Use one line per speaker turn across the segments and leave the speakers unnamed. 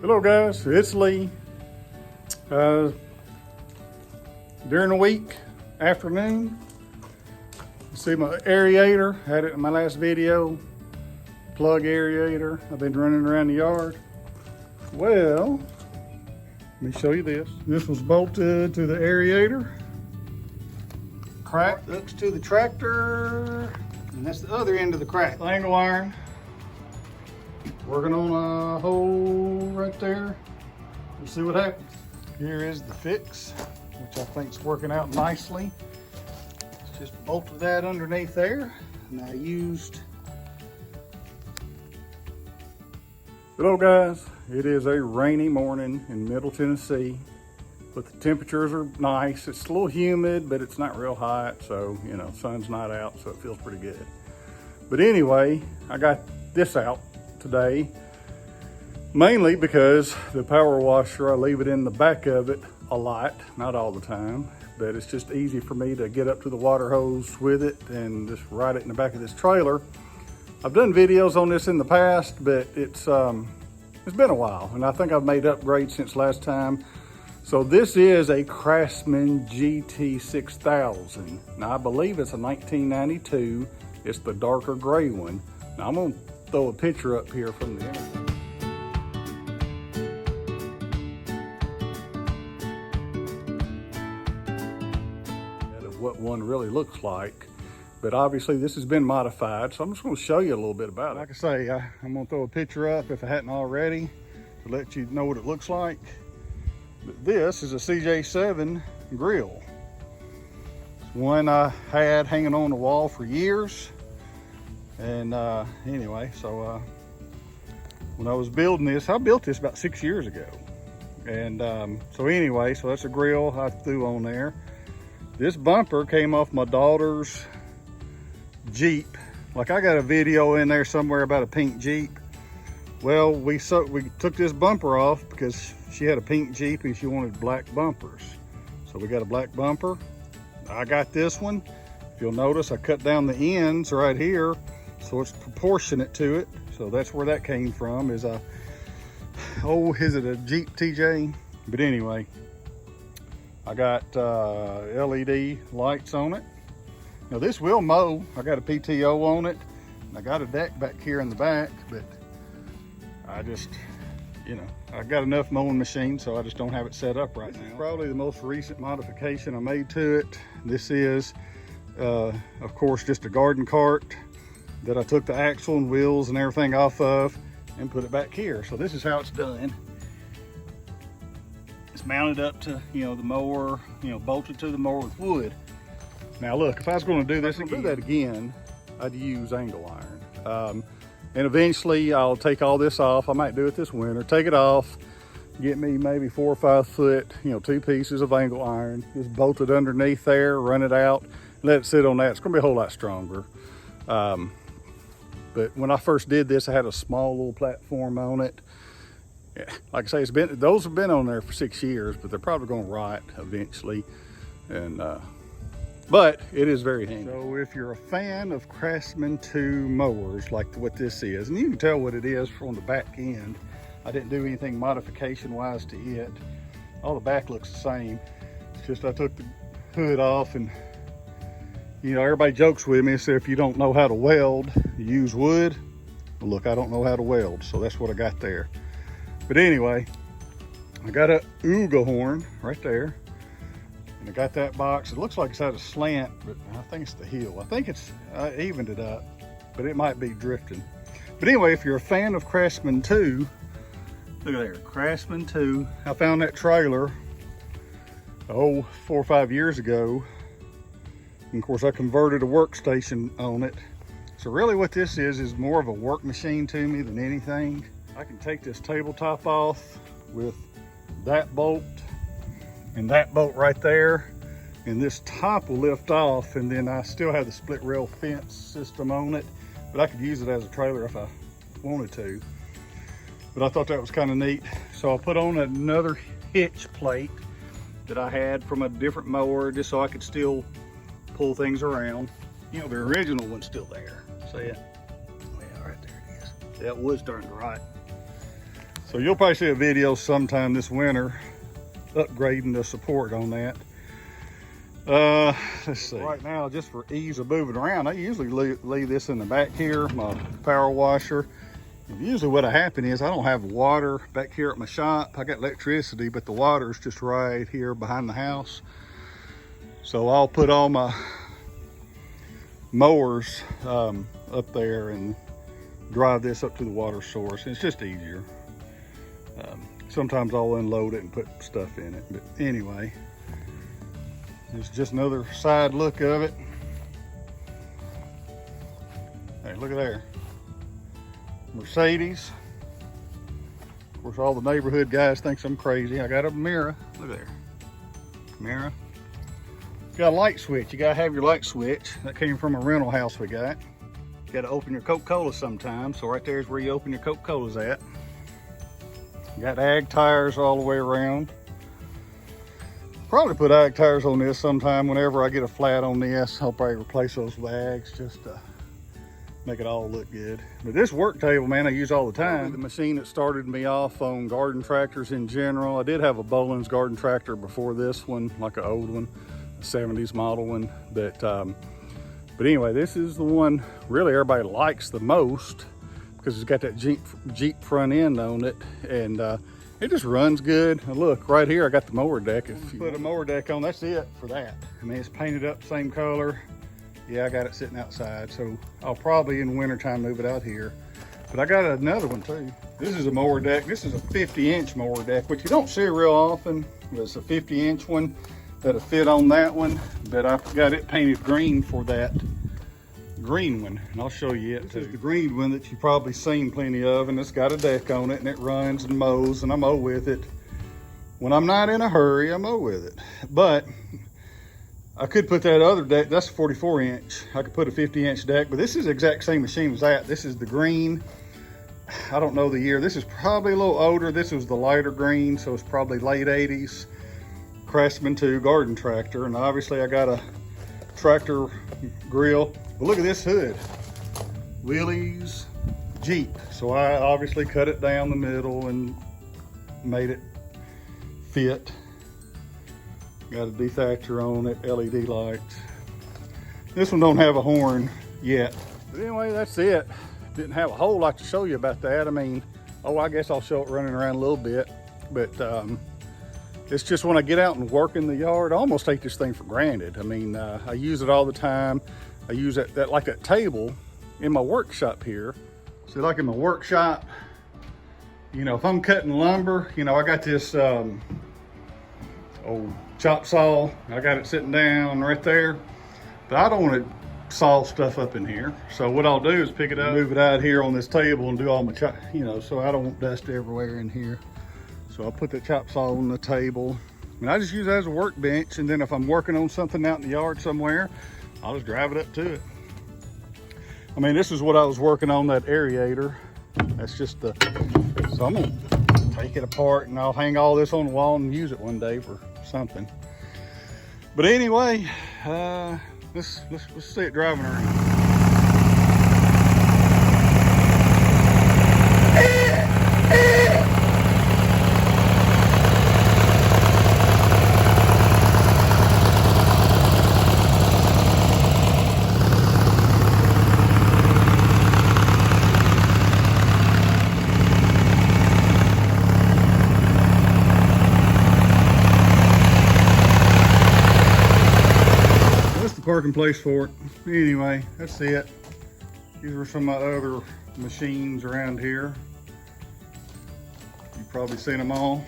Hello guys, it's Lee. During the week, afternoon, you see my aerator, had it in my last video, plug aerator. I've been running around the yard. Well, let me show you this. This was bolted to the aerator. Crack hooks to the tractor, and that's the other end of the crack. Angle iron. Working on a hole right there. We'll see what happens. Here is the fix, which I think is working out nicely. It's just bolted that underneath there, and I used. Hello guys, it is a rainy morning in Middle Tennessee, but the temperatures are nice. It's a little humid, but it's not real hot, so you know, sun's not out, so it feels pretty good. But anyway, I got this out today, mainly because the power washer, I leave it in the back of it a lot, not all the time, but it's just easy for me to get up to the water hose with it and just ride it in the back of this trailer. I've done videos on this in the past, but it's been a while, and I think I've made upgrades since last time. So this is a Craftsman gt6000. Now I believe it's a 1992. It's the darker gray one. Now I'm gonna throw a picture up here from the internet of what one really looks like. But obviously this has been modified, so I'm just going to show you a little bit about it. Like I say, I'm going to throw a picture up if I hadn't already to let you know what it looks like. But this is a CJ7 grill. It's one I had hanging on the wall for years. And anyway, so when I was building this, I built this about 6 years ago. And so anyway, so that's a grill I threw on there. This bumper came off my daughter's Jeep. Like I got a video in there somewhere about a pink Jeep. Well, we took this bumper off because she had a pink Jeep and she wanted black bumpers. So we got a black bumper. I got this one. If you'll notice, I cut down the ends right here, so it's proportionate to it. So that's where that came from, is is it a Jeep TJ? But anyway, I got LED lights on it. Now this will mow. I got a PTO on it, and I got a deck back here in the back, but I just, you know, I got enough mowing machine, so I just don't have it set up right now. Probably the most recent modification I made to it. This is, of course, just a garden cart that I took the axle and wheels and everything off of and put it back here. So this is how it's done. It's mounted up to, you know, the mower, you know, bolted to the mower with wood. Now look, if I was going to do this again, I'd use angle iron. And eventually I'll take all this off. I might do it this winter, take it off, get me maybe 4 or 5 foot, you know, 2 pieces of angle iron, just bolt it underneath there, run it out, let it sit on that. It's gonna be a whole lot stronger. But when I first did this, I had a small little platform on it. Yeah, like I say, those have been on there for 6 years, but they're probably gonna rot eventually. And but it is very handy. So if you're a fan of Craftsman II mowers, like what this is, and you can tell what it is from the back end. I didn't do anything modification wise to it. All the back looks the same. It's just I took the hood off, and you know, everybody jokes with me, so if you don't know how to weld, you use wood. Well, look, I don't know how to weld, so that's what I got there. But anyway, I got a Uga horn right there. And I got that box. It looks like it's at a slant, but I think it's the heel. I think I evened it up, but it might be drifting. But anyway, if you're a fan of Craftsman II, look at there, Craftsman II. I found that trailer, 4 or 5 years ago. And of course, I converted a workstation on it. So really what this is more of a work machine to me than anything. I can take this tabletop off with that bolt and that bolt right there, and this top will lift off, and then I still have the split rail fence system on it, but I could use it as a trailer if I wanted to. But I thought that was kind of neat. So I put on another hitch plate that I had from a different mower, just so I could still pull things around. You know, the original one's still there. See it? Yeah, right there it is. That wood's starting to rot. So you'll probably see a video sometime this winter upgrading the support on that. Let's see. Right now, just for ease of moving around, I usually leave this in the back here, my power washer. And usually what'll happen is I don't have water back here at my shop. I got electricity, but the water's just right here behind the house. So I'll put all my mowers up there and drive this up to the water source. It's just easier. Sometimes I'll unload it and put stuff in it, but anyway, it's just another side look of it. Hey, look at there, Mercedes. Of course, all the neighborhood guys think I'm crazy. I got a Mira. Look there, Mira. Got a light switch. You gotta have your light switch. That came from a rental house we got. You gotta open your Coca-Cola sometimes. So right there's where you open your Coca-Colas at. You got ag tires all the way around. Probably put ag tires on this sometime whenever I get a flat on this. I'll probably replace those with ags just to make it all look good. But this work table, man, I use all the time. The machine that started me off on garden tractors in general. I did have a Boland's garden tractor before this one, like an old one, a 70s model one. But anyway, this is the one really everybody likes the most because it's got that Jeep front end on it, and it just runs good. And look, right here I got the mower deck. If you put a mower deck on, that's it for that. I mean, it's painted up same color. Yeah, I got it sitting outside, so I'll probably in wintertime move it out here. But I got another one too. This is a mower deck. This is a 50-inch mower deck, which you don't see real often. It's a 50-inch one that'll fit on that one, but I got it painted green for that green one, and I'll show you it too. This is the green one that you've probably seen plenty of, and it's got a deck on it, and it runs and mows, and I mow with it. When I'm not in a hurry, I mow with it. But I could put that other deck, that's a 44-inch. I could put a 50-inch deck, but this is the exact same machine as that. This is the green. I don't know the year. This is probably a little older. This was the lighter green, so it's probably late 80s. Craftsman II garden tractor, and obviously I got a tractor grill. But look at this hood, Willys Jeep. So I obviously cut it down the middle and made it fit. Got a dethatcher on it, LED lights. This one don't have a horn yet. But anyway, that's it. Didn't have a whole lot to show you about that. I mean, I guess I'll show it running around a little bit, but it's just when I get out and work in the yard, I almost take this thing for granted. I mean, I use it all the time. I use that like that table in my workshop here. So like in my workshop, you know, if I'm cutting lumber, you know, I got this old chop saw. I got it sitting down right there, but I don't want to saw stuff up in here. So what I'll do is pick it up, move it out here on this table and do all my chop, you know, so I don't want dust everywhere in here. So I'll put the chop saw on the table, and I just use it as a workbench. And then if I'm working on something out in the yard somewhere, I'll just drive it up to it. I mean, this is what I was working on, that aerator. That's just the, so I'm gonna take it apart and I'll hang all this on the wall and use it one day for something. But anyway, let's see it driving around. Parking place for it. Anyway, that's it. These are some of my other machines around here. You've probably seen them all.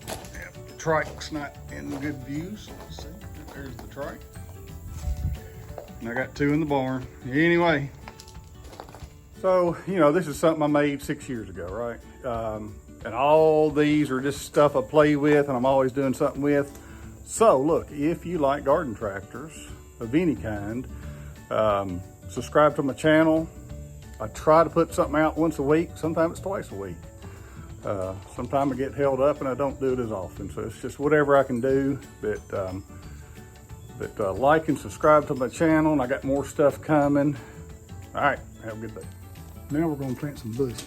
Yep, the trike's not in good view, so let's see. There's the trike. And I got two in the barn. Anyway, so, you know, this is something I made 6 years ago, right? And all these are just stuff I play with and I'm always doing something with. So look, if you like garden tractors of any kind, subscribe to my channel. I try to put something out once a week. Sometimes it's twice a week. Sometimes I get held up and I don't do it as often. So it's just whatever I can do. But like and subscribe to my channel, and I got more stuff coming. All right, have a good day. Now we're gonna plant some bushes.